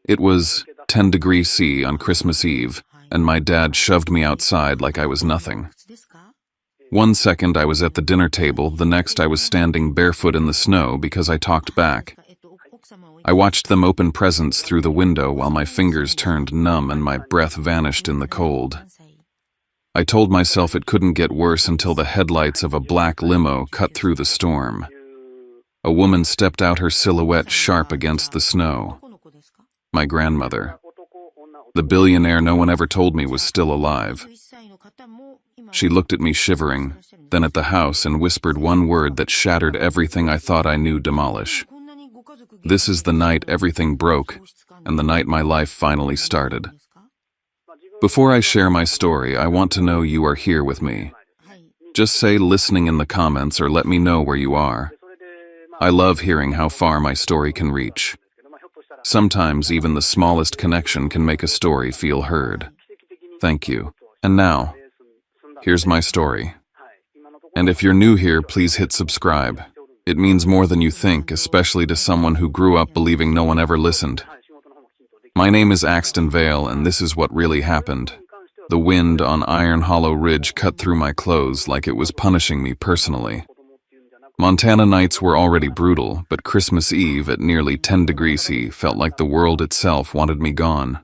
It was 10 degrees C on Christmas Eve, and my dad shoved me outside like I was nothing. One second I was at the dinner table, the next I was standing barefoot in the snow because I talked back. I watched them open presents through the window while my fingers turned numb and my breath vanished in the cold. I told myself it couldn't get worse until the headlights of a black limo cut through the storm. A woman stepped out, her silhouette sharp against the snow. My grandmother. The billionaire no one ever told me was still alive. She looked at me shivering, then at the house and whispered one word that shattered everything I thought I knew demolish. This is the night everything broke, and the night my life finally started. Before I share my story, I want to know you are here with me. Just say listening in the comments or let me know where you are. I love hearing how far my story can reach. Sometimes even the smallest connection can make a story feel heard. Thank you. And now, here's my story. And if you're new here, please hit subscribe. It means more than you think, especially to someone who grew up believing no one ever listened. My name is Axton Vale, and this is what really happened. The wind on Iron Hollow Ridge cut through my clothes like it was punishing me personally. Montana nights were already brutal, but Christmas Eve at nearly 10 degrees C felt like the world itself wanted me gone.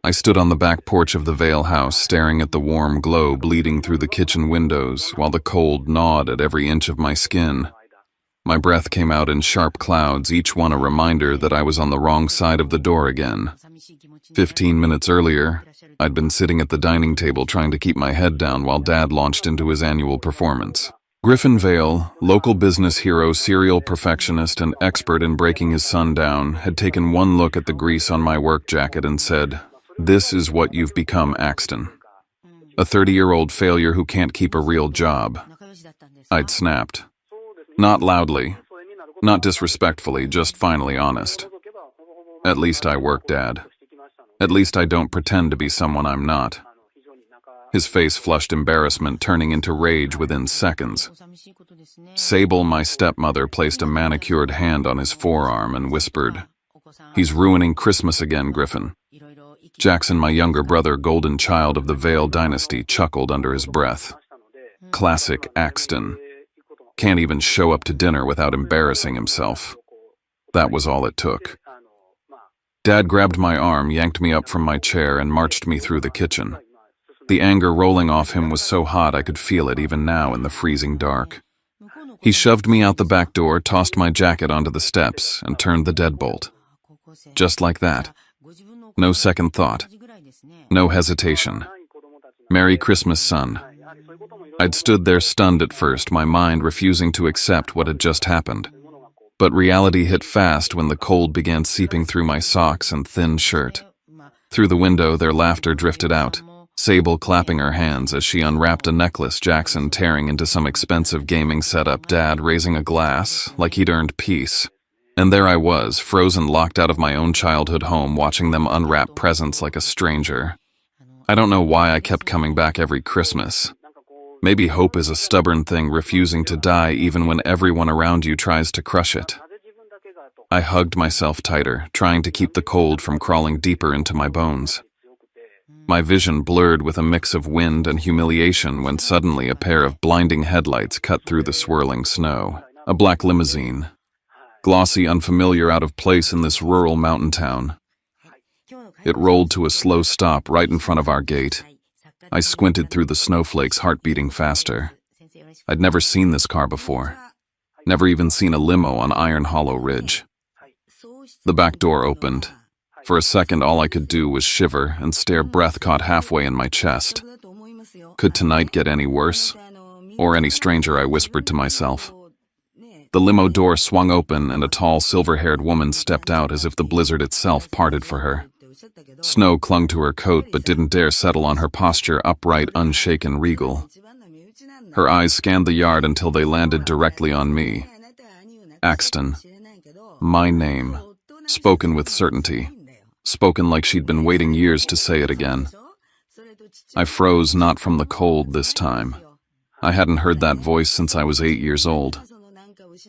I stood on the back porch of the Vale house staring at the warm glow bleeding through the kitchen windows while the cold gnawed at every inch of my skin. My breath came out in sharp clouds, each one a reminder that I was on the wrong side of the door again. 15 minutes earlier, I'd been sitting at the dining table trying to keep my head down while Dad launched into his annual performance. Griffin Vale, local business hero, serial perfectionist, and expert in breaking his son down, had taken one look at the grease on my work jacket and said, "This is what you've become, Axton. A 30-year-old failure who can't keep a real job." I'd snapped. Not loudly, not disrespectfully, just finally honest. At least I work, Dad. At least I don't pretend to be someone I'm not. His face flushed embarrassment, turning into rage within seconds. Sable, my stepmother, placed a manicured hand on his forearm and whispered, "He's ruining Christmas again, Griffin." Jackson, my younger brother, golden child of the Vale dynasty, chuckled under his breath. Classic Axton. Can't even show up to dinner without embarrassing himself. That was all it took. Dad grabbed my arm, yanked me up from my chair, and marched me through the kitchen. The anger rolling off him was so hot I could feel it even now in the freezing dark. He shoved me out the back door, tossed my jacket onto the steps, and turned the deadbolt. Just like that. No second thought. No hesitation. Merry Christmas, son. I'd stood there stunned at first, my mind refusing to accept what had just happened. But reality hit fast when the cold began seeping through my socks and thin shirt. Through the window, their laughter drifted out, Sable clapping her hands as she unwrapped a necklace, Jackson tearing into some expensive gaming setup, Dad raising a glass like he'd earned peace. And there I was, frozen, locked out of my own childhood home, watching them unwrap presents like a stranger. I don't know why I kept coming back every Christmas. Maybe hope is a stubborn thing, refusing to die even when everyone around you tries to crush it. I hugged myself tighter, trying to keep the cold from crawling deeper into my bones. My vision blurred with a mix of wind and humiliation when suddenly a pair of blinding headlights cut through the swirling snow. A black limousine. Glossy, unfamiliar, out of place in this rural mountain town. It rolled to a slow stop right in front of our gate. I squinted through the snowflakes, heart beating faster. I'd never seen this car before. Never even seen a limo on Iron Hollow Ridge. The back door opened. For a second, all I could do was shiver and stare, breath caught halfway in my chest. Could tonight get any worse? Or any stranger, I whispered to myself. The limo door swung open and a tall, silver-haired woman stepped out as if the blizzard itself parted for her. Snow clung to her coat but didn't dare settle on her posture, upright, unshaken, regal. Her eyes scanned the yard until they landed directly on me. Axton. My name. Spoken with certainty. Spoken like she'd been waiting years to say it again. I froze, not from the cold this time. I hadn't heard that voice since I was 8 years old.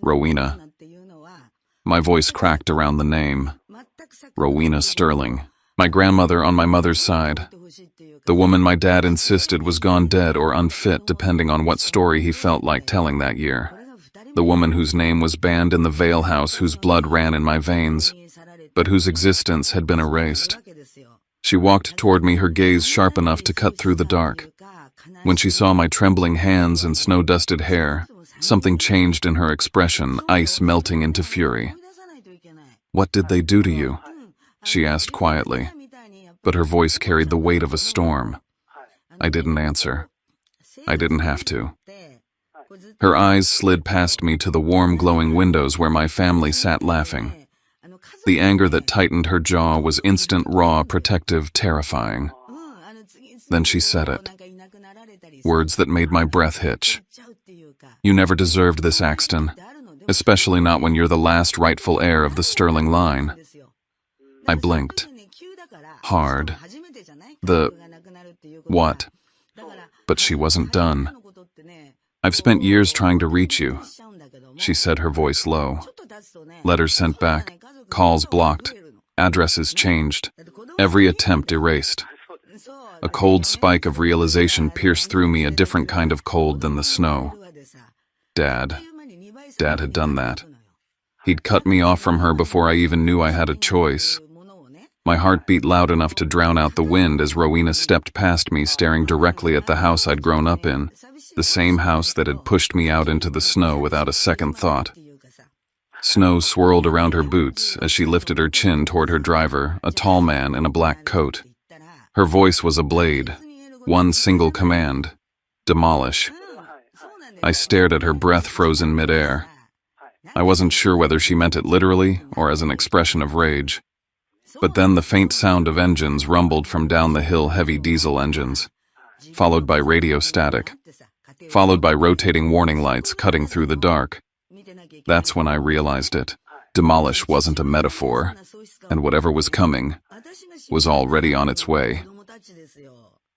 Rowena. My voice cracked around the name. Rowena Sterling, my grandmother on my mother's side. The woman my dad insisted was gone dead or unfit depending on what story he felt like telling that year. The woman whose name was banned in the Vale House, whose blood ran in my veins, but whose existence had been erased. She walked toward me, her gaze sharp enough to cut through the dark. When she saw my trembling hands and snow-dusted hair, something changed in her expression, ice melting into fury. "What did they do to you?" she asked quietly, but her voice carried the weight of a storm. I didn't answer. I didn't have to. Her eyes slid past me to the warm, glowing windows where my family sat laughing. The anger that tightened her jaw was instant, raw, protective, terrifying. Then she said it. Words that made my breath hitch. "You never deserved this, Axton, especially not when you're the last rightful heir of the Sterling line." I blinked. Hard. What? But she wasn't done. "I've spent years trying to reach you," she said, her voice low. "Letters sent back, calls blocked, addresses changed, every attempt erased." A cold spike of realization pierced through me, a different kind of cold than the snow. Dad had done that. He'd cut me off from her before I even knew I had a choice. My heart beat loud enough to drown out the wind as Rowena stepped past me, staring directly at the house I'd grown up in, the same house that had pushed me out into the snow without a second thought. Snow swirled around her boots as she lifted her chin toward her driver, a tall man in a black coat. Her voice was a blade, one single command: demolish. I stared at her, breath frozen midair. I wasn't sure whether she meant it literally or as an expression of rage. But then the faint sound of engines rumbled from down the hill, heavy diesel engines, followed by radio static, followed by rotating warning lights cutting through the dark. That's when I realized it. Demolish wasn't a metaphor, and whatever was coming was already on its way.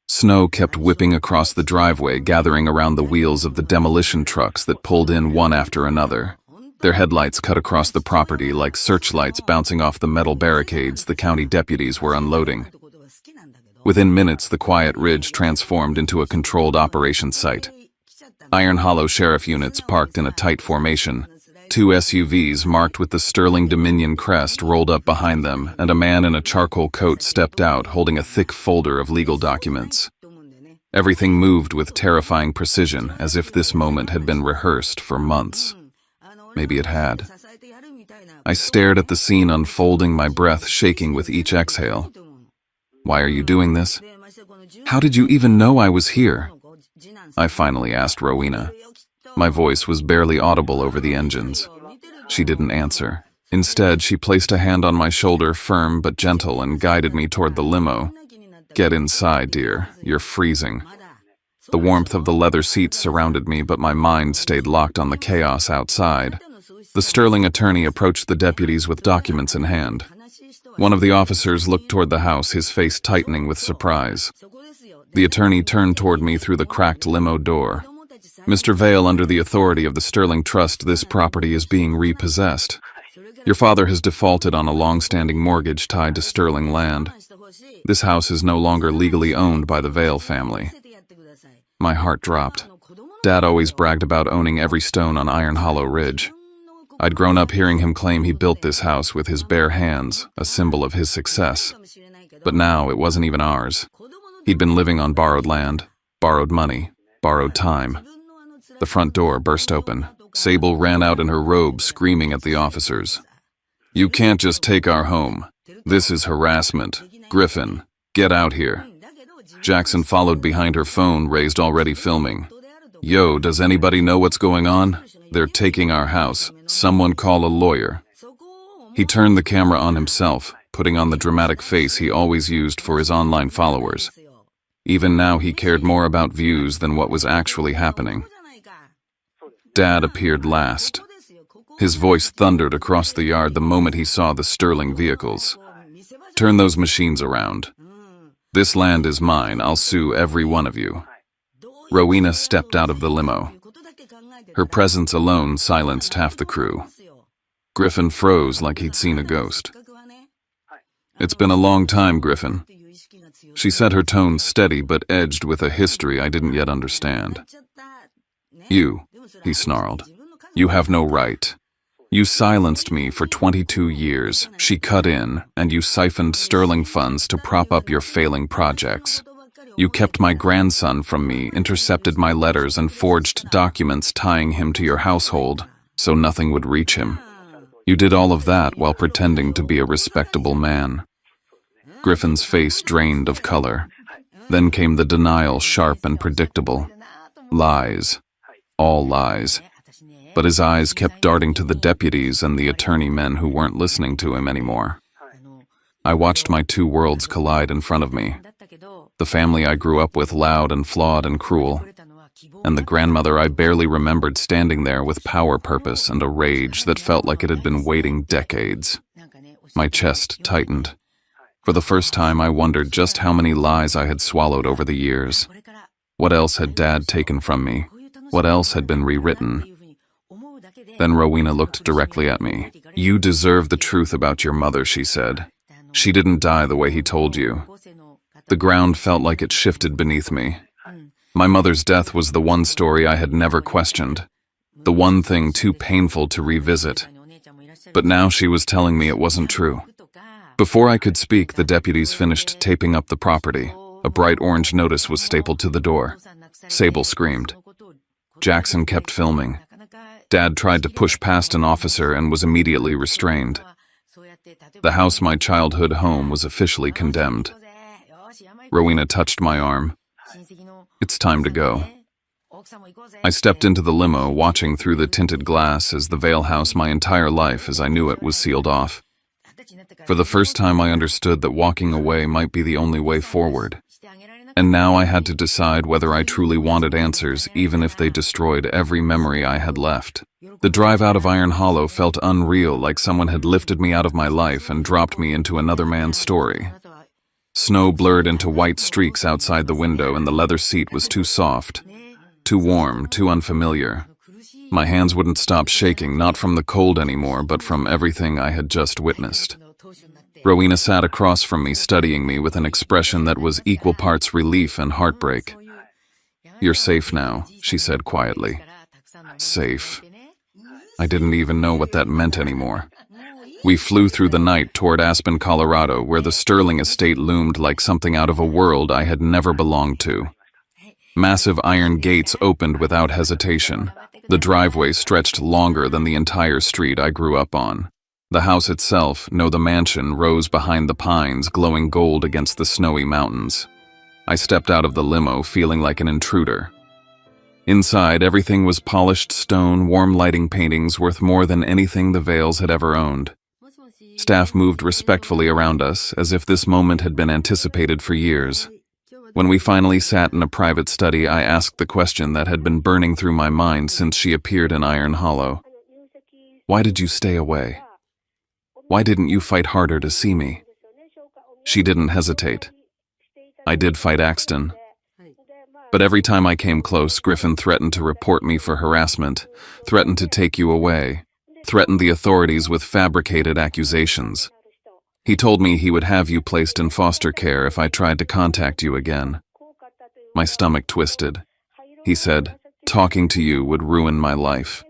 Snow kept whipping across the driveway, gathering around the wheels of the demolition trucks that pulled in one after another. Their headlights cut across the property like searchlights bouncing off the metal barricades the county deputies were unloading. Within minutes, the quiet ridge transformed into a controlled operations site. Iron Hollow sheriff units parked in a tight formation. 2 SUVs marked with the Sterling Dominion crest rolled up behind them, and a man in a charcoal coat stepped out holding a thick folder of legal documents. Everything moved with terrifying precision, as if this moment had been rehearsed for months. Maybe it had. I stared at the scene unfolding, my breath shaking with each exhale. "Why are you doing this? How did you even know I was here?" I finally asked Rowena. My voice was barely audible over the engines. She didn't answer. Instead, she placed a hand on my shoulder, firm but gentle, and guided me toward the limo. "Get inside, dear. You're freezing." The warmth of the leather seats surrounded me, but my mind stayed locked on the chaos outside. The Sterling attorney approached the deputies with documents in hand. One of the officers looked toward the house, his face tightening with surprise. The attorney turned toward me through the cracked limo door. "Mr. Vale, under the authority of the Sterling Trust, this property is being repossessed. Your father has defaulted on a long-standing mortgage tied to Sterling land. This house is no longer legally owned by the Vale family." My heart dropped. Dad always bragged about owning every stone on Iron Hollow Ridge. I'd grown up hearing him claim he built this house with his bare hands, a symbol of his success. But now it wasn't even ours. He'd been living on borrowed land, borrowed money, borrowed time. The front door burst open. Sable ran out in her robe, screaming at the officers. "You can't just take our home. This is harassment. Griffin, get out here." Jackson followed behind, her phone raised, already filming. "Yo, does anybody know what's going on? They're taking our house. Someone call a lawyer." He turned the camera on himself, putting on the dramatic face he always used for his online followers. Even now, he cared more about views than what was actually happening. Dad appeared last. His voice thundered across the yard the moment he saw the Sterling vehicles. "Turn those machines around. This land is mine. I'll sue every one of you." Rowena stepped out of the limo. Her presence alone silenced half the crew. Griffin froze like he'd seen a ghost. It's been a long time, Griffin. She said, her tone steady but edged with a history I didn't yet understand. You, he snarled. You have no right. You silenced me for 22 years, she cut in, and you siphoned sterling funds to prop up your failing projects. You kept my grandson from me, intercepted my letters, and forged documents tying him to your household, so nothing would reach him. You did all of that while pretending to be a respectable man. Griffin's face drained of color. Then came the denial, sharp and predictable. Lies. All lies. But his eyes kept darting to the deputies and the attorney men who weren't listening to him anymore. I watched my two worlds collide in front of me. The family I grew up with, loud and flawed and cruel, and the grandmother I barely remembered standing there with power, purpose, and a rage that felt like it had been waiting decades. My chest tightened. For the first time, I wondered just how many lies I had swallowed over the years. What else had Dad taken from me? What else had been rewritten? Then Rowena looked directly at me. You deserve the truth about your mother, she said. She didn't die the way he told you. The ground felt like it shifted beneath me. My mother's death was the one story I had never questioned, the one thing too painful to revisit. But now she was telling me it wasn't true. Before I could speak, the deputies finished taping up the property. A bright orange notice was stapled to the door. Sable screamed. Jackson kept filming. Dad tried to push past an officer and was immediately restrained. The house, my childhood home, was officially condemned. Rowena touched my arm. It's time to go. I stepped into the limo, watching through the tinted glass as the Vale house, my entire life as I knew it, was sealed off. For the first time, I understood that walking away might be the only way forward. And now I had to decide whether I truly wanted answers, even if they destroyed every memory I had left. The drive out of Iron Hollow felt unreal, like someone had lifted me out of my life and dropped me into another man's story. Snow blurred into white streaks outside the window, and the leather seat was too soft, too warm, too unfamiliar. My hands wouldn't stop shaking, not from the cold anymore, but from everything I had just witnessed. Rowena sat across from me, studying me with an expression that was equal parts relief and heartbreak. You're safe now, she said quietly. Safe. I didn't even know what that meant anymore. We flew through the night toward Aspen, Colorado, where the Sterling estate loomed like something out of a world I had never belonged to. Massive iron gates opened without hesitation. The driveway stretched longer than the entire street I grew up on. The house itself, no, the mansion, rose behind the pines, glowing gold against the snowy mountains. I stepped out of the limo, feeling like an intruder. Inside, everything was polished stone, warm lighting paintings worth more than anything the Vales had ever owned. Staff moved respectfully around us, as if this moment had been anticipated for years. When we finally sat in a private study, I asked the question that had been burning through my mind since she appeared in Iron Hollow. Why did you stay away? Why didn't you fight harder to see me? She didn't hesitate. I did fight Axton. But every time I came close, Griffin threatened to report me for harassment, threatened to take you away, threatened the authorities with fabricated accusations. He told me he would have you placed in foster care if I tried to contact you again. My stomach twisted. He said, talking to you would ruin my life.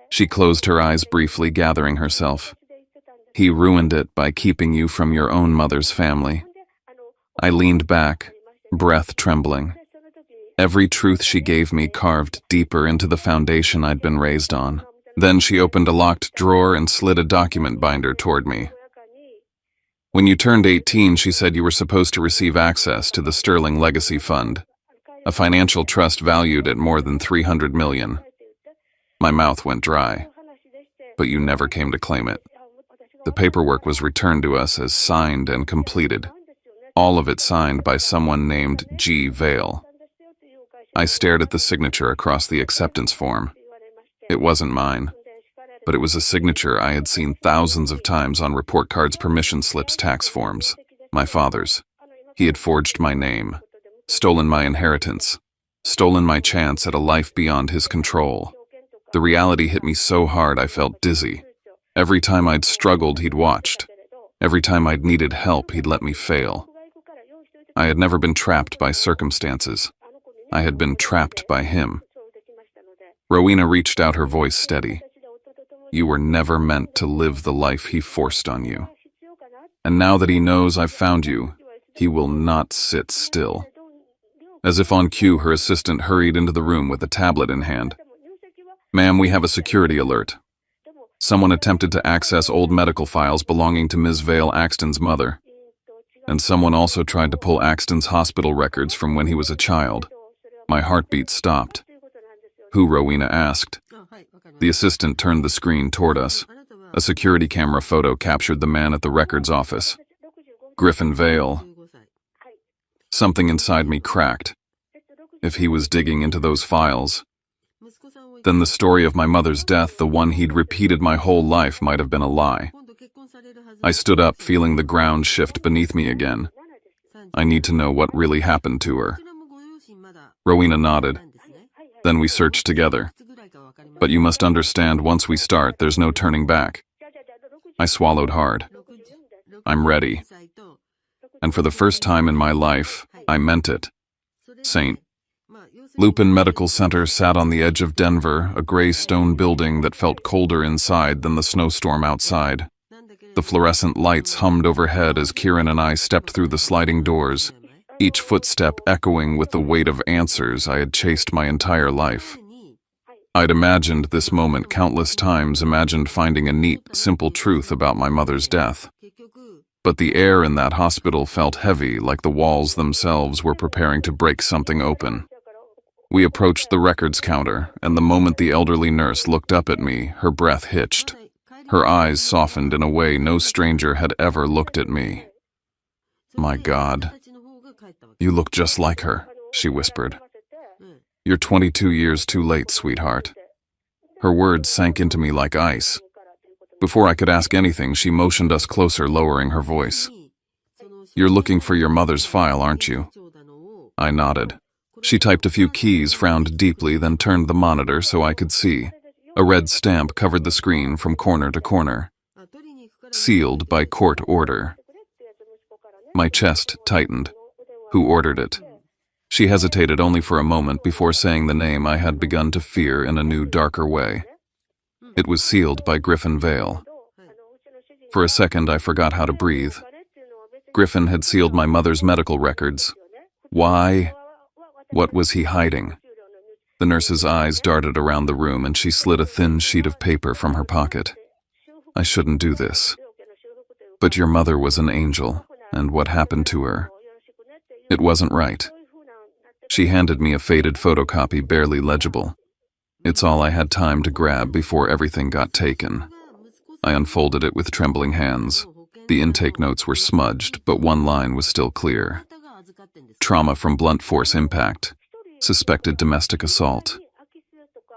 She closed her eyes briefly, gathering herself. He ruined it by keeping you from your own mother's family. I leaned back, breath trembling. Every truth she gave me carved deeper into the foundation I'd been raised on. Then she opened a locked drawer and slid a document binder toward me. When you turned 18, she said you were supposed to receive access to the Sterling Legacy Fund, a financial trust valued at more than $300 million. My mouth went dry. But you never came to claim it. The paperwork was returned to us as signed and completed, all of it signed by someone named G. Vale. I stared at the signature across the acceptance form. It wasn't mine, but it was a signature I had seen thousands of times on report cards, permission slips, tax forms. My father's. He had forged my name, stolen my inheritance, stolen my chance at a life beyond his control. The reality hit me so hard I felt dizzy. Every time I'd struggled, he'd watched. Every time I'd needed help, he'd let me fail. I had never been trapped by circumstances. I had been trapped by him. Rowena reached out, her voice steady. You were never meant to live the life he forced on you. And now that he knows I've found you, he will not sit still. As if on cue, her assistant hurried into the room with a tablet in hand. Ma'am, we have a security alert. Someone attempted to access old medical files belonging to Ms. Vale Axton's mother. And someone also tried to pull Axton's hospital records from when he was a child. My heartbeat stopped. Who? Rowena asked. The assistant turned the screen toward us. A security camera photo captured the man at the records office. Griffin Vale. Something inside me cracked. If he was digging into those files, then the story of my mother's death, the one he'd repeated my whole life, might have been a lie. I stood up, feeling the ground shift beneath me again. I need to know what really happened to her. Rowena nodded. Then we searched together. But you must understand, once we start, there's no turning back. I swallowed hard. I'm ready. And for the first time in my life, I meant it. St. Lupin Medical Center sat on the edge of Denver, a gray stone building that felt colder inside than the snowstorm outside. The fluorescent lights hummed overhead as Kieran and I stepped through the sliding doors, each footstep echoing with the weight of answers I had chased my entire life. I'd imagined this moment countless times, imagined finding a neat, simple truth about my mother's death. But the air in that hospital felt heavy, like the walls themselves were preparing to break something open. We approached the records counter, and the moment the elderly nurse looked up at me, her breath hitched. Her eyes softened in a way no stranger had ever looked at me. My God. You look just like her, she whispered. You're 22 years too late, sweetheart. Her words sank into me like ice. Before I could ask anything, she motioned us closer, lowering her voice. You're looking for your mother's file, aren't you? I nodded. She typed a few keys, frowned deeply, then turned the monitor so I could see. A red stamp covered the screen from corner to corner. Sealed by court order. My chest tightened. Who ordered it? She hesitated only for a moment before saying the name I had begun to fear in a new, darker way. It was sealed by Griffin Vale. For a second, I forgot how to breathe. Griffin had sealed my mother's medical records. Why? What was he hiding? The nurse's eyes darted around the room, and she slid a thin sheet of paper from her pocket. I shouldn't do this. But your mother was an angel, and what happened to her? It wasn't right. She handed me a faded photocopy, barely legible. It's all I had time to grab before everything got taken. I unfolded it with trembling hands. The intake notes were smudged, but one line was still clear. Trauma from blunt force impact. Suspected domestic assault.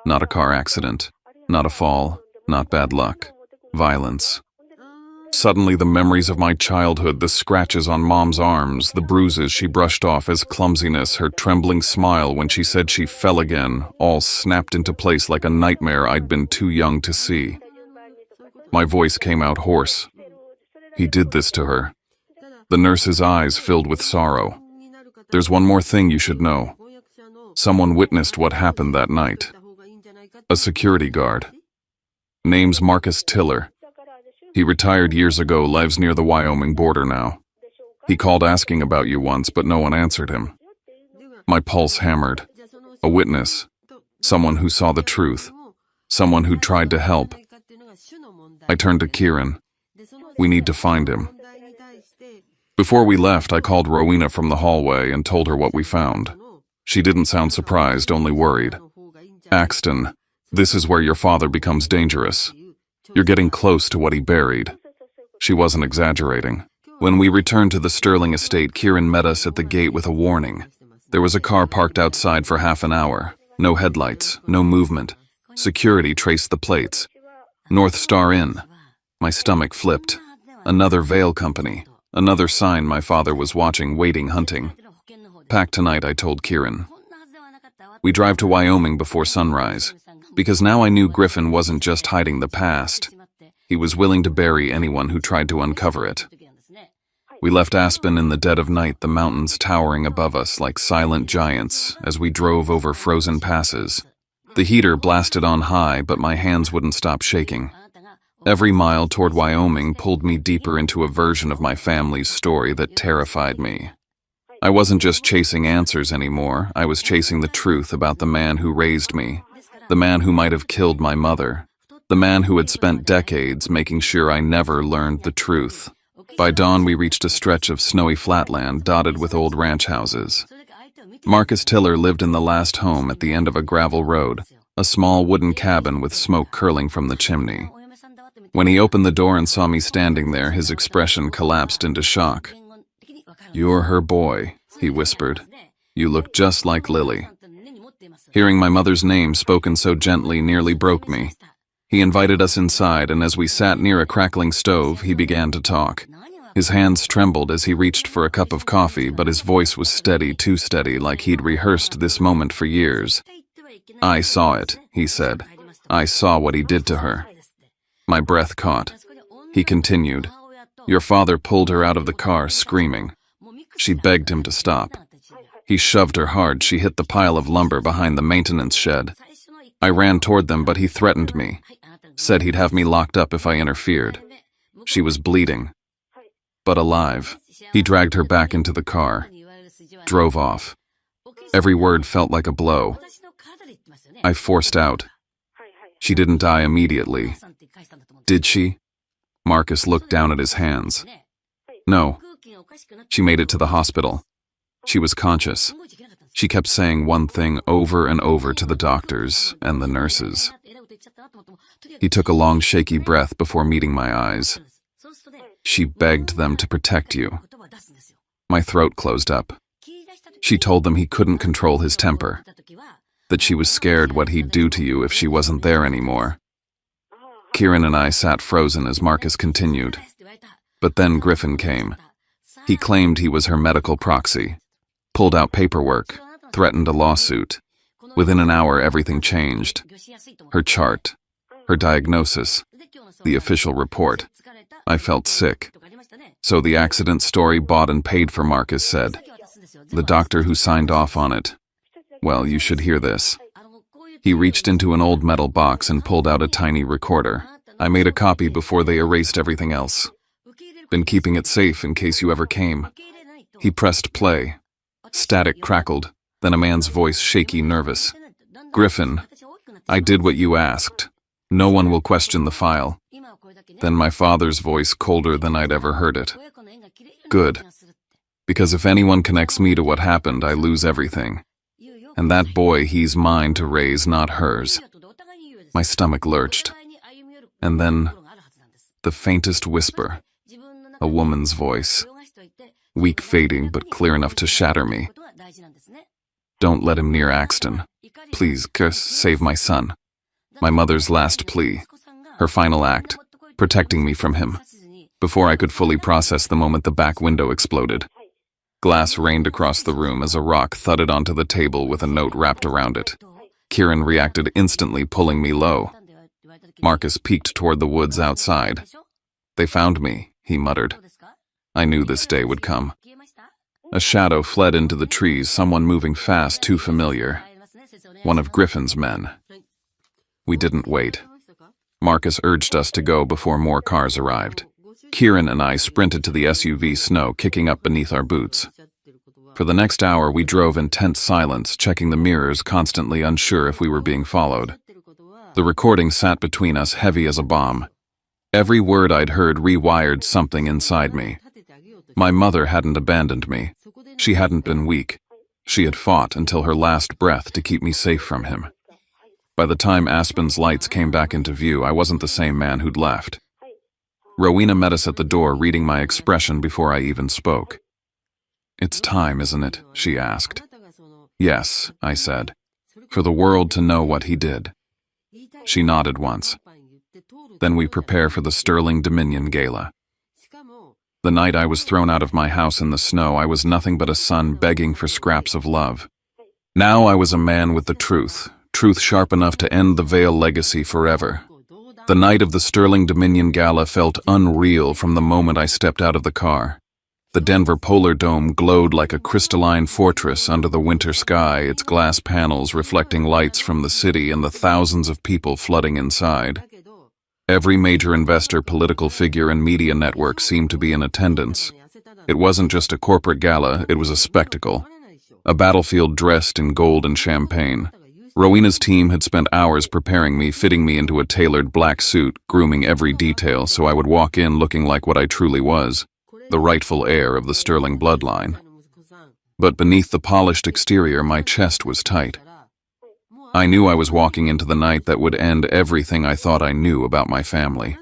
Not a car accident. Not a fall. Not bad luck. Violence. Suddenly, the memories of my childhood, the scratches on Mom's arms, the bruises she brushed off as clumsiness, her trembling smile when she said she fell again, all snapped into place like a nightmare I'd been too young to see. My voice came out hoarse. He did this to her. The nurse's eyes filled with sorrow. There's one more thing you should know. Someone witnessed what happened that night. A security guard. Name's Marcus Tiller. He retired years ago, lives near the Wyoming border now. He called asking about you once, but no one answered him. My pulse hammered. A witness. Someone who saw the truth. Someone who tried to help. I turned to Kieran. We need to find him. Before we left, I called Rowena from the hallway and told her what we found. She didn't sound surprised, only worried. Axton, this is where your father becomes dangerous. You're getting close to what he buried. She wasn't exaggerating. When we returned to the Sterling estate, Kieran met us at the gate with a warning. There was a car parked outside for half an hour. No headlights, no movement. Security traced the plates. North Star Inn. My stomach flipped. Another Vale company. Another sign my father was watching, waiting, hunting. Pack tonight, I told Kieran. We drive to Wyoming before sunrise. Because now I knew Griffin wasn't just hiding the past. He was willing to bury anyone who tried to uncover it. We left Aspen in the dead of night, the mountains towering above us like silent giants as we drove over frozen passes. The heater blasted on high, but my hands wouldn't stop shaking. Every mile toward Wyoming pulled me deeper into a version of my family's story that terrified me. I wasn't just chasing answers anymore, I was chasing the truth about the man who raised me, the man who might have killed my mother, the man who had spent decades making sure I never learned the truth. By dawn, we reached a stretch of snowy flatland dotted with old ranch houses. Marcus Tiller lived in the last home at the end of a gravel road, a small wooden cabin with smoke curling from the chimney. When he opened the door and saw me standing there, his expression collapsed into shock. "You're her boy," he whispered. "You look just like Lily." Hearing my mother's name spoken so gently nearly broke me. He invited us inside, and as we sat near a crackling stove, he began to talk. His hands trembled as he reached for a cup of coffee, but his voice was steady, too steady, like he'd rehearsed this moment for years. "I saw it," he said. "I saw what he did to her." My breath caught. He continued. "Your father pulled her out of the car, screaming. She begged him to stop. He shoved her hard. She hit the pile of lumber behind the maintenance shed. I ran toward them, but he threatened me. Said he'd have me locked up if I interfered. She was bleeding, but alive. He dragged her back into the car, drove off. Every word felt like a blow. I forced out. She didn't die immediately. Did she? Marcus looked down at his hands. No. She made it to the hospital. She was conscious. She kept saying one thing over and over to the doctors and the nurses. He took a long, shaky breath before meeting my eyes. She begged them to protect you. My throat closed up. She told them he couldn't control his temper, that she was scared what he'd do to you if she wasn't there anymore. Kieran and I sat frozen as Marcus continued. But then Griffin came. He claimed he was her medical proxy, pulled out paperwork, threatened a lawsuit. Within an hour, everything changed. Her chart, her diagnosis, the official report. I felt sick. So the accident story bought and paid for, Marcus said. The doctor who signed off on it. Well, you should hear this. He reached into an old metal box and pulled out a tiny recorder. I made a copy before they erased everything else. Been keeping it safe in case you ever came. He pressed play. Static crackled, then a man's voice, shaky, nervous. Griffin, I did what you asked. No one will question the file. Then my father's voice, colder than I'd ever heard it. Good. Because if anyone connects me to what happened, I lose everything. And that boy, he's mine to raise, not hers. My stomach lurched. And then, the faintest whisper. A woman's voice. Weak, fading, but clear enough to shatter me. Don't let him near Axton. Please, curse, save my son. My mother's last plea. Her final act. Protecting me from him. Before I could fully process the moment, the back window exploded. Glass rained across the room as a rock thudded onto the table with a note wrapped around it. Kieran reacted instantly, pulling me low. Marcus peeked toward the woods outside. They found me, he muttered. I knew this day would come. A shadow fled into the trees, someone moving fast, too familiar. One of Griffin's men. We didn't wait. Marcus urged us to go before more cars arrived. Kieran and I sprinted to the SUV, snow kicking up beneath our boots. For the next hour, we drove in tense silence, checking the mirrors, constantly unsure if we were being followed. The recording sat between us, heavy as a bomb. Every word I'd heard rewired something inside me. My mother hadn't abandoned me. She hadn't been weak. She had fought until her last breath to keep me safe from him. By the time Aspen's lights came back into view, I wasn't the same man who'd left. Rowena met us at the door, reading my expression before I even spoke. It's time, isn't it? She asked. Yes, I said. For the world to know what he did. She nodded once. Then we prepare for the Sterling Dominion Gala. The night I was thrown out of my house in the snow, I was nothing but a son begging for scraps of love. Now I was a man with the truth sharp enough to end the Vale legacy forever. The night of the Sterling Dominion Gala felt unreal from the moment I stepped out of the car. The Denver Polar Dome glowed like a crystalline fortress under the winter sky, its glass panels reflecting lights from the city and the thousands of people flooding inside. Every major investor, political figure, and media network seemed to be in attendance. It wasn't just a corporate gala, it was a spectacle. A battlefield dressed in gold and champagne. Rowena's team had spent hours preparing me, fitting me into a tailored black suit, grooming every detail so I would walk in looking like what I truly was, the rightful heir of the Sterling bloodline. But beneath the polished exterior, my chest was tight. I knew I was walking into the night that would end everything I thought I knew about my family.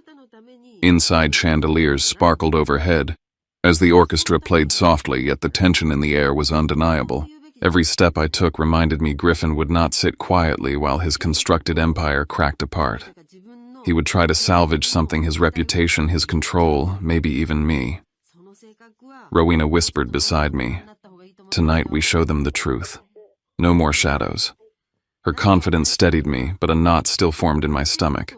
Inside, chandeliers sparkled overhead as the orchestra played softly, yet the tension in the air was undeniable. Every step I took reminded me Griffin would not sit quietly while his constructed empire cracked apart. He would try to salvage something: his reputation, his control, maybe even me. Rowena whispered beside me, "Tonight we show them the truth. No more shadows." Her confidence steadied me, but a knot still formed in my stomach.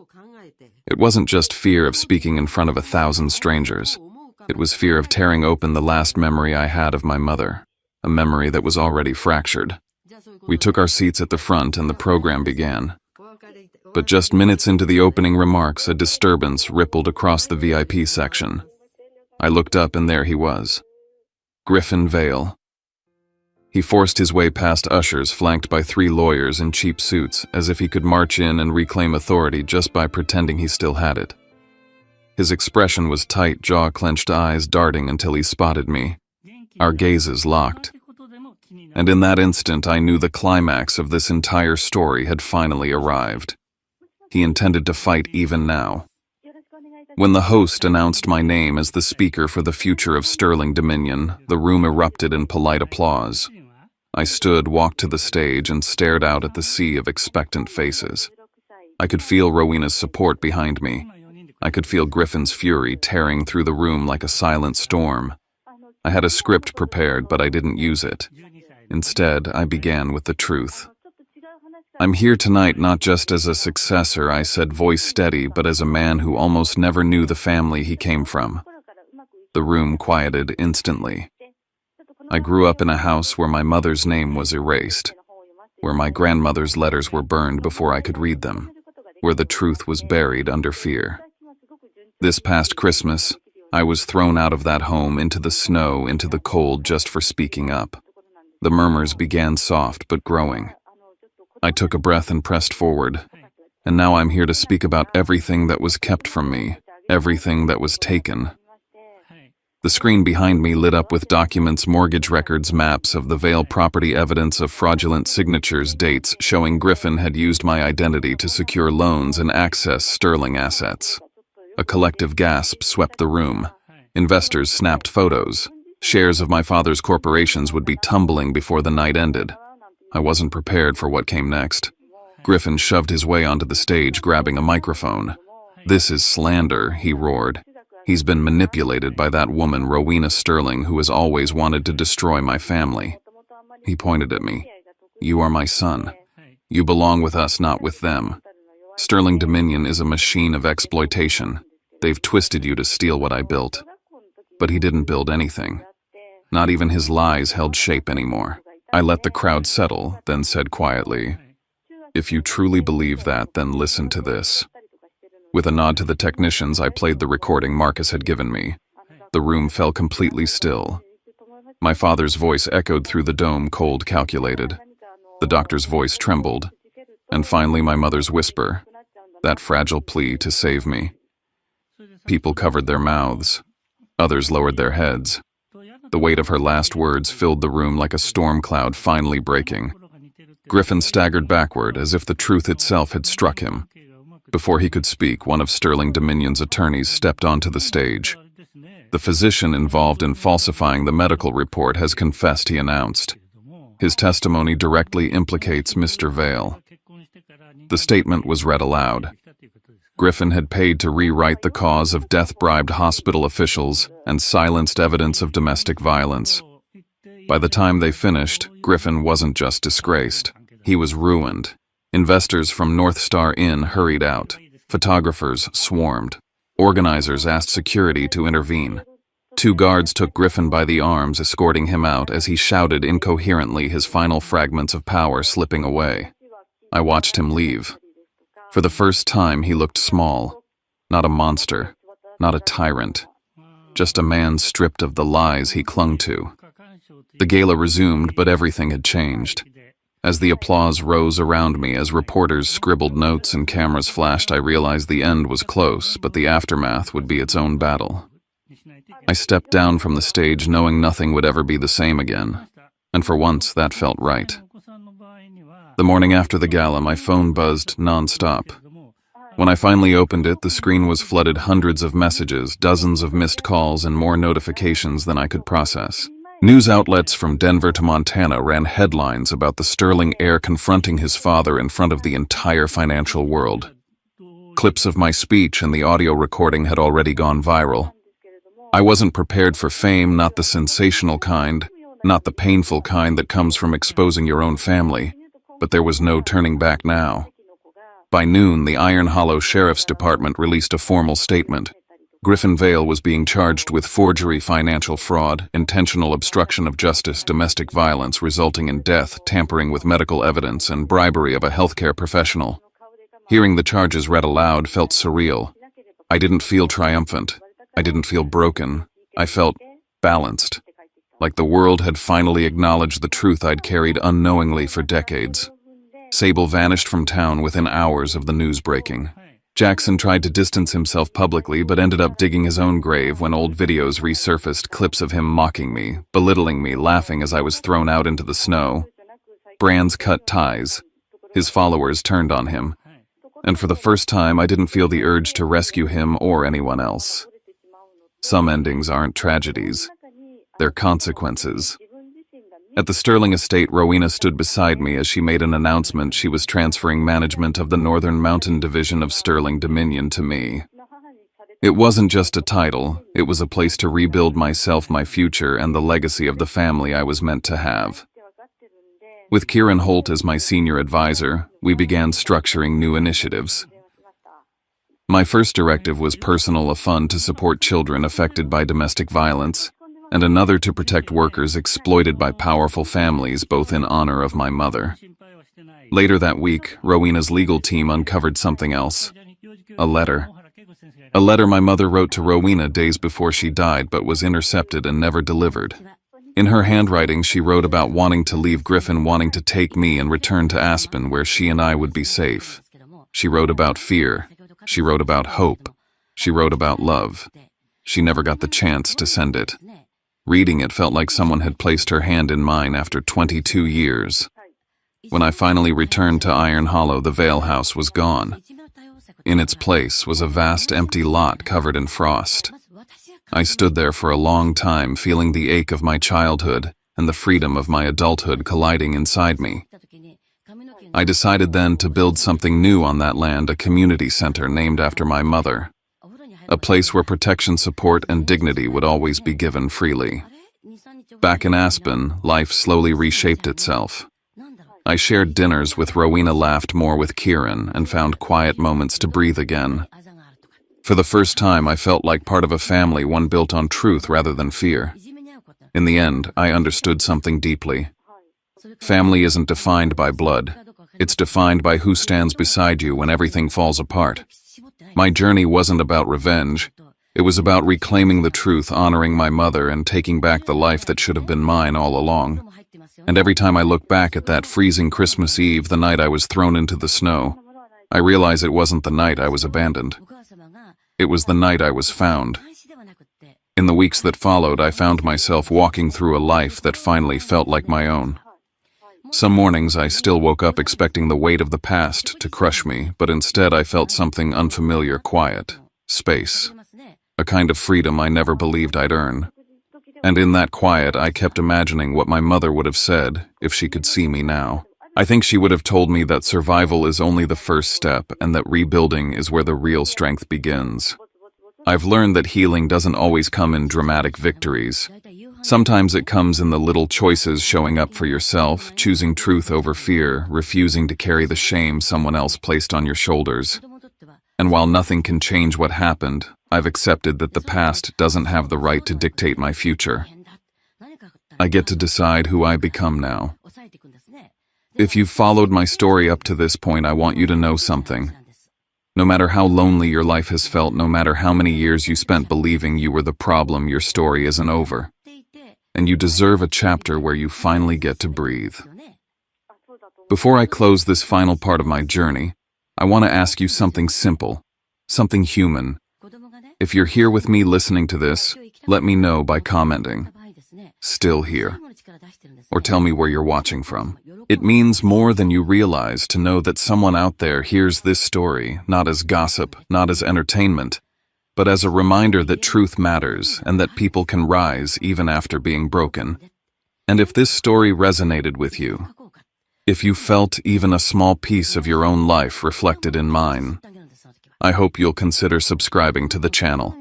It wasn't just fear of speaking in front of 1,000 strangers. It was fear of tearing open the last memory I had of my mother, a memory that was already fractured. We took our seats at the front and the program began. But just minutes into the opening remarks, a disturbance rippled across the VIP section. I looked up and there he was, Griffin Vale. He forced his way past ushers flanked by 3 lawyers in cheap suits, as if he could march in and reclaim authority just by pretending he still had it. His expression was tight, jaw-clenched, eyes darting until he spotted me. Our gazes locked. And in that instant, I knew the climax of this entire story had finally arrived. He intended to fight even now. When the host announced my name as the speaker for the future of Sterling Dominion, the room erupted in polite applause. I stood, walked to the stage, and stared out at the sea of expectant faces. I could feel Rowena's support behind me. I could feel Griffin's fury tearing through the room like a silent storm. I had a script prepared, but I didn't use it. Instead, I began with the truth. "I'm here tonight not just as a successor," I said, voice steady, "but as a man who almost never knew the family he came from." The room quieted instantly. I grew up in a house where my mother's name was erased, where my grandmother's letters were burned before I could read them, where the truth was buried under fear. This past Christmas, I was thrown out of that home into the snow, into the cold, just for speaking up. The murmurs began soft but growing. I took a breath and pressed forward, and now I'm here to speak about everything that was kept from me, everything that was taken. The screen behind me lit up with documents, mortgage records, maps of the Vale property, evidence of fraudulent signatures, dates showing Griffin had used my identity to secure loans and access Sterling assets. A collective gasp swept the room. Investors snapped photos. Shares of my father's corporations would be tumbling before the night ended. I wasn't prepared for what came next. Griffin shoved his way onto the stage, grabbing a microphone. "This is slander," he roared. "He's been manipulated by that woman, Rowena Sterling, who has always wanted to destroy my family." He pointed at me. "You are my son. You belong with us, not with them. Sterling Dominion is a machine of exploitation. They've twisted you to steal what I built." But he didn't build anything. Not even his lies held shape anymore. I let the crowd settle, then said quietly, "If you truly believe that, then listen to this." With a nod to the technicians, I played the recording Marcus had given me. The room fell completely still. My father's voice echoed through the dome, cold, calculated. The doctor's voice trembled. And finally my mother's whisper, that fragile plea to save me. People covered their mouths. Others lowered their heads. The weight of her last words filled the room like a storm cloud finally breaking. Griffin staggered backward as if the truth itself had struck him. Before he could speak, one of Sterling Dominion's attorneys stepped onto the stage. "The physician involved in falsifying the medical report has confessed," he announced. "His testimony directly implicates Mr. Vale." The statement was read aloud. Griffin had paid to rewrite the cause of death-bribed hospital officials and silenced evidence of domestic violence. By the time they finished, Griffin wasn't just disgraced. He was ruined. Investors from North Star Inn hurried out. Photographers swarmed. Organizers asked security to intervene. 2 guards took Griffin by the arms, escorting him out as he shouted incoherently, his final fragments of power slipping away. I watched him leave. For the first time, he looked small. Not a monster, not a tyrant. Just a man stripped of the lies he clung to. The gala resumed, but everything had changed. As the applause rose around me, as reporters scribbled notes and cameras flashed, I realized the end was close, but the aftermath would be its own battle. I stepped down from the stage knowing nothing would ever be the same again, and for once that felt right. The morning after the gala, my phone buzzed non-stop. When I finally opened it, the screen was flooded hundreds of messages, dozens of missed calls, and more notifications than I could process. News outlets from Denver to Montana ran headlines about the sterling heir confronting his father in front of the entire financial world. Clips of my speech and the audio recording had already gone viral. I wasn't prepared for fame, not the sensational kind, not the painful kind that comes from exposing your own family, but there was no turning back now. By noon, the Iron Hollow Sheriff's Department released a formal statement. Griffin Vale was being charged with forgery, financial fraud, intentional obstruction of justice, domestic violence resulting in death, tampering with medical evidence, and bribery of a healthcare professional. Hearing the charges read aloud felt surreal. I didn't feel triumphant. I didn't feel broken. I felt balanced, like the world had finally acknowledged the truth I'd carried unknowingly for decades. Sable vanished from town within hours of the news breaking. Jackson tried to distance himself publicly, but ended up digging his own grave when old videos resurfaced, clips of him mocking me, belittling me, laughing as I was thrown out into the snow. Brands cut ties. His followers turned on him. And for the first time, I didn't feel the urge to rescue him or anyone else. Some endings aren't tragedies. They're consequences. At the Sterling estate, Rowena stood beside me as she made an announcement she was transferring management of the Northern Mountain Division of Sterling Dominion to me. It wasn't just a title, it was a place to rebuild myself, my future, and the legacy of the family I was meant to have. With Kieran Holt as my senior advisor, we began structuring new initiatives. My first directive was personal, a fund to support children affected by domestic violence, and another to protect workers exploited by powerful families, both in honor of my mother. Later that week, Rowena's legal team uncovered something else. A letter. A letter my mother wrote to Rowena days before she died, but was intercepted and never delivered. In her handwriting, she wrote about wanting to leave Griffin, wanting to take me and return to Aspen, where she and I would be safe. She wrote about fear. She wrote about hope. She wrote about love. She never got the chance to send it. Reading it felt like someone had placed her hand in mine after 22 years. When I finally returned to Iron Hollow, the Vale house was gone. In its place was a vast empty lot covered in frost. I stood there for a long time, feeling the ache of my childhood and the freedom of my adulthood colliding inside me. I decided then to build something new on that land, a community center named after my mother. A place where protection, support, and dignity would always be given freely. Back in Aspen, life slowly reshaped itself. I shared dinners with Rowena, laughed more with Kieran, and found quiet moments to breathe again. For the first time, I felt like part of a family, one built on truth rather than fear. In the end, I understood something deeply. Family isn't defined by blood. It's defined by who stands beside you when everything falls apart. My journey wasn't about revenge. It was about reclaiming the truth, honoring my mother, and taking back the life that should have been mine all along. And every time I look back at that freezing Christmas Eve, the night I was thrown into the snow, I realize it wasn't the night I was abandoned. It was the night I was found. In the weeks that followed, I found myself walking through a life that finally felt like my own. Some mornings I still woke up expecting the weight of the past to crush me, but instead I felt something unfamiliar, quiet, space, a kind of freedom I never believed I'd earn. And in that quiet, I kept imagining what my mother would have said if she could see me now. I think she would have told me that survival is only the first step and that rebuilding is where the real strength begins. I've learned that healing doesn't always come in dramatic victories. Sometimes it comes in the little choices, showing up for yourself, choosing truth over fear, refusing to carry the shame someone else placed on your shoulders. And while nothing can change what happened, I've accepted that the past doesn't have the right to dictate my future. I get to decide who I become now. If you've followed my story up to this point, I want you to know something. No matter how lonely your life has felt, no matter how many years you spent believing you were the problem, your story isn't over. And you deserve a chapter where you finally get to breathe. Before I close this final part of my journey, I want to ask you something simple, something human. If you're here with me listening to this, let me know by commenting, "Still here," or tell me where you're watching from. It means more than you realize to know that someone out there hears this story, not as gossip, not as entertainment, but as a reminder that truth matters and that people can rise even after being broken. And if this story resonated with you, if you felt even a small piece of your own life reflected in mine, I hope you'll consider subscribing to the channel.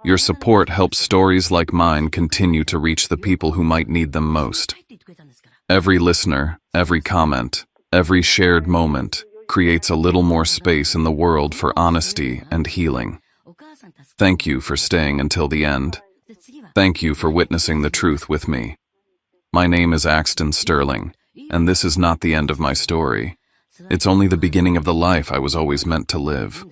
Your support helps stories like mine continue to reach the people who might need them most. Every listener, every comment, every shared moment creates a little more space in the world for honesty and healing. Thank you for staying until the end. Thank you for witnessing the truth with me. My name is Axton Sterling, and this is not the end of my story. It's only the beginning of the life I was always meant to live.